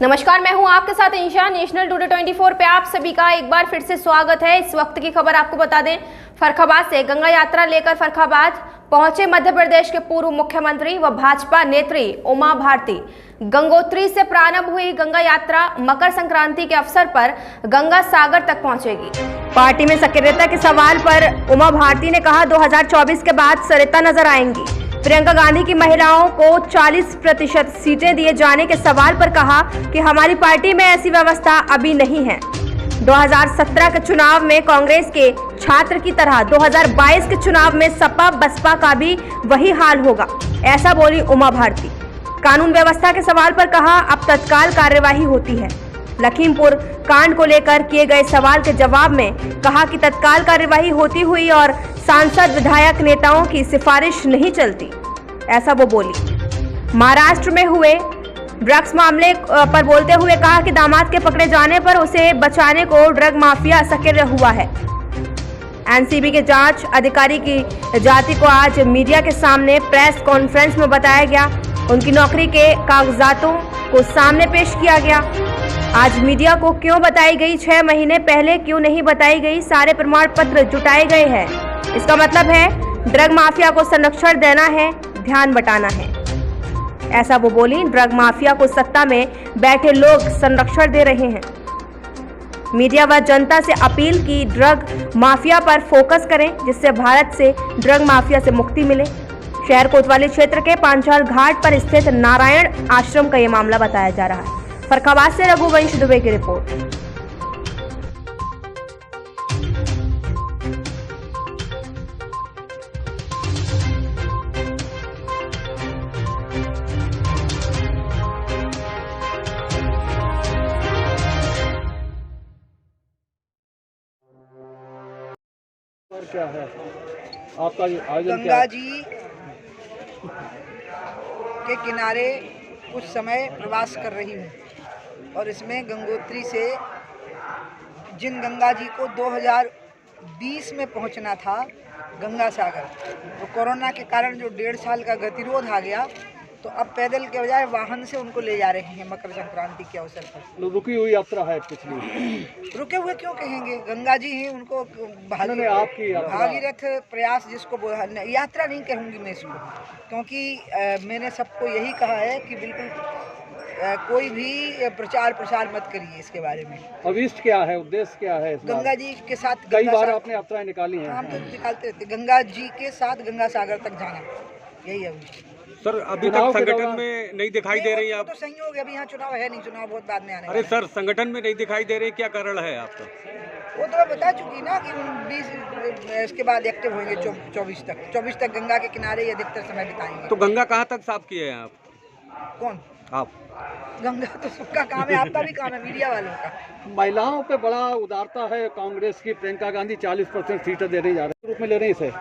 नमस्कार, मैं हूं आपके साथ इंशा। नेशनल टुडे 24 पे आप सभी का एक बार फिर से स्वागत है। इस वक्त की खबर आपको बता दें, फर्रुखाबाद से गंगा यात्रा लेकर फर्रुखाबाद पहुंचे मध्य प्रदेश के पूर्व मुख्यमंत्री व भाजपा नेत्री उमा भारती। गंगोत्री से प्रारंभ हुई गंगा यात्रा मकर संक्रांति के अवसर पर गंगा सागर तक पहुंचेगी। पार्टी में सक्रियता के सवाल पर उमा भारती ने कहा, 2024 के बाद सरिता नजर आएंगी। प्रियंका गांधी की महिलाओं को 40% सीटें दिए जाने के सवाल पर कहा कि हमारी पार्टी में ऐसी व्यवस्था अभी नहीं है। 2017 के चुनाव में कांग्रेस के छात्र की तरह 2022 के चुनाव में सपा बसपा का भी वही हाल होगा, ऐसा बोली उमा भारती। कानून व्यवस्था के सवाल पर कहा, अब तत्काल कार्यवाही होती है। लखीमपुर कांड को लेकर किए गए सवाल के जवाब में कहा कि तत्काल कार्यवाही होती हुई और सांसद विधायक नेताओं की सिफारिश नहीं चलती, ऐसा वो बोली। महाराष्ट्र में हुए ड्रग्स मामले पर बोलते हुए कहा कि दामाद के पकड़े जाने पर उसे बचाने को ड्रग माफिया सक्रिय हुआ है। एनसीबी के जांच अधिकारी की जाति को आज मीडिया के सामने प्रेस कॉन्फ्रेंस में बताया गया। उनकी नौकरी के कागजातों को सामने पेश किया गया। आज मीडिया को क्यों बताई गई, 6 महीने पहले क्यों नहीं बताई गई, सारे प्रमाण पत्र जुटाए गए हैं। इसका मतलब है ड्रग माफिया को संरक्षण देना है, ध्यान बटाना है, ऐसा वो बोली। ड्रग माफिया को सत्ता में बैठे लोग संरक्षण दे रहे हैं। मीडिया व जनता से अपील की ड्रग माफिया पर फोकस करें, जिससे भारत से ड्रग माफिया से मुक्ति मिले। शहर कोतवाली क्षेत्र के पांचाल घाट पर स्थित नारायण आश्रम का ये मामला बताया जा रहा है। फर्रुखाबाद से रघुवंश दुबे की रिपोर्ट। क्या है आपका आयोजन? गंगा जी के किनारे कुछ समय प्रवास कर रही हूँ और इसमें गंगोत्री से जिन गंगा जी को 2020 में पहुँचना था गंगा सागर, तो कोरोना के कारण जो 1.5 साल का गतिरोध आ गया, तो अब पैदल के बजाय वाहन से उनको ले जा रहे हैं मकर संक्रांति के अवसर पर। रुकी हुई यात्रा है पिछली। रुके हुए क्यों कहेंगे, गंगा जी ही उनको आपकी भागीरथ प्रयास जिसको यात्रा नहीं कहूँगी मैं इसको, क्योंकि मैंने सबको यही कहा है कि बिल्कुल कोई भी प्रचार प्रसार मत करिए इसके बारे में। अभिष्ट क्या है, उद्देश्य क्या है? गंगा जी के साथ कई बार आपने यात्राएं निकाली हैं। हम तो निकालते रहते, गंगा जी के साथ गंगा सागर तक जाना, यही अभिष्ट। सर, अभी तक संगठन में नहीं दिखाई दे रही आप? तो संयोग, अभी यहाँ चुनाव है नहीं, चुनाव बहुत बाद में आने। अरे सर, संगठन में नहीं दिखाई दे रही, क्या कारण है आपका? वो तो मैं बता चुकी ना कि 20 इसके बाद एक्टिव होंगे 24 तक गंगा के किनारे अधिकतर समय बिताएंगे। तो गंगा कहाँ तक साफ किए हैं आप? कौन? आप। गंगा तो सबका काम है, आपका भी काम है, मीडिया वालों का। महिलाओं पे बड़ा उदारता है कांग्रेस की। प्रियंका गांधी 40% सीटें देने जा रहे हैं, रूप में ले रही इसे।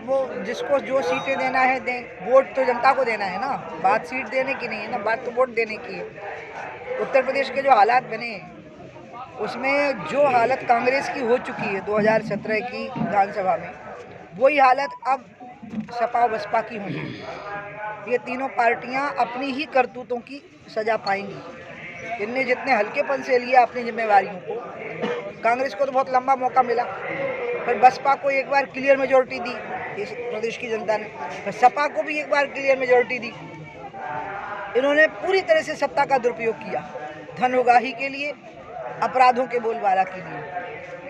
वो जिसको जो सीटें देना है दें, वोट तो जनता को देना है ना, बात सीट देने की नहीं है ना, बात तो वोट देने की है। उत्तर प्रदेश के जो हालात बने उसमें जो हालत कांग्रेस की हो चुकी है 2017 की विधानसभा में, वही हालत अब सपा बसपा की होगी। ये तीनों पार्टियां अपनी ही करतूतों की सजा पाएंगी। इनने जितने हल्केपन से लिया अपनी जिम्मेवारियों को, कांग्रेस को तो बहुत लंबा मौका मिला, फिर बसपा को एक बार क्लियर मेजोरिटी दी इस प्रदेश की जनता ने, फिर सपा को भी एक बार क्लियर मेजोरिटी दी। इन्होंने पूरी तरह से सत्ता का दुरुपयोग किया, धन उगाही के लिए, अपराधों के बोलबाला के लिए।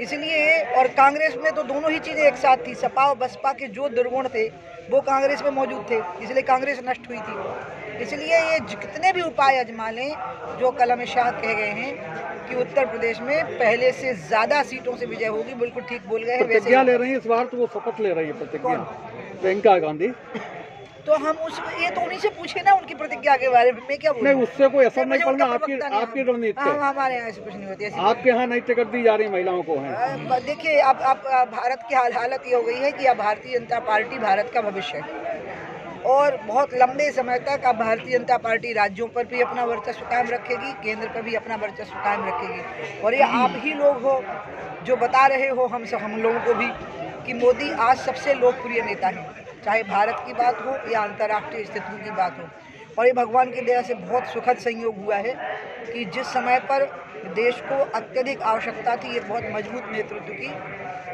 इसलिए, और कांग्रेस में तो दोनों ही चीज़ें एक साथ थी, सपा और बसपा के जो दुर्गुण थे वो कांग्रेस में मौजूद थे, इसलिए कांग्रेस नष्ट हुई थी। इसलिए ये कितने भी उपाय आजमा लें, जो कलम शाह कह गए हैं कि उत्तर प्रदेश में पहले से ज़्यादा सीटों से विजय होगी, बिल्कुल ठीक बोल गए हैं। प्रतिज्ञा ले रही है इस बार, तो वो शपथ ले रही है प्रतिज्ञा, प्रियंका गांधी। तो हम ये तो उन्हीं से पूछे ना उनकी प्रतिज्ञा के बारे में, मैं क्या बोलूं? नहीं, उससे कोई असर नहीं पड़ना आपकी रणनीति पे। हमारे यहाँ ऐसे कुछ नहीं होती। आपके यहाँ नई टिकट दी जा रही महिलाओं को है। देखिए, अब भारत की हालत ये हो गई है कि अब भारतीय जनता पार्टी भारत का भविष्य है, और बहुत लंबे समय तक अब भारतीय जनता पार्टी राज्यों पर भी अपना वर्चस्व कायम रखेगी, केंद्र पर भी अपना वर्चस्व कायम रखेगी। और ये आप ही लोग हो जो बता रहे हो हम लोगों को भी कि मोदी आज सबसे लोकप्रिय नेता है, चाहे भारत की बात हो या अंतर्राष्ट्रीय स्थितियों की बात हो। और ये भगवान की दया से बहुत सुखद संयोग हुआ है कि जिस समय पर देश को अत्यधिक आवश्यकता थी ये बहुत मजबूत नेतृत्व की,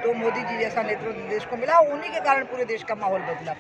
तो मोदी जी जैसा नेतृत्व देश को मिला, उन्हीं के कारण पूरे देश का माहौल बदला।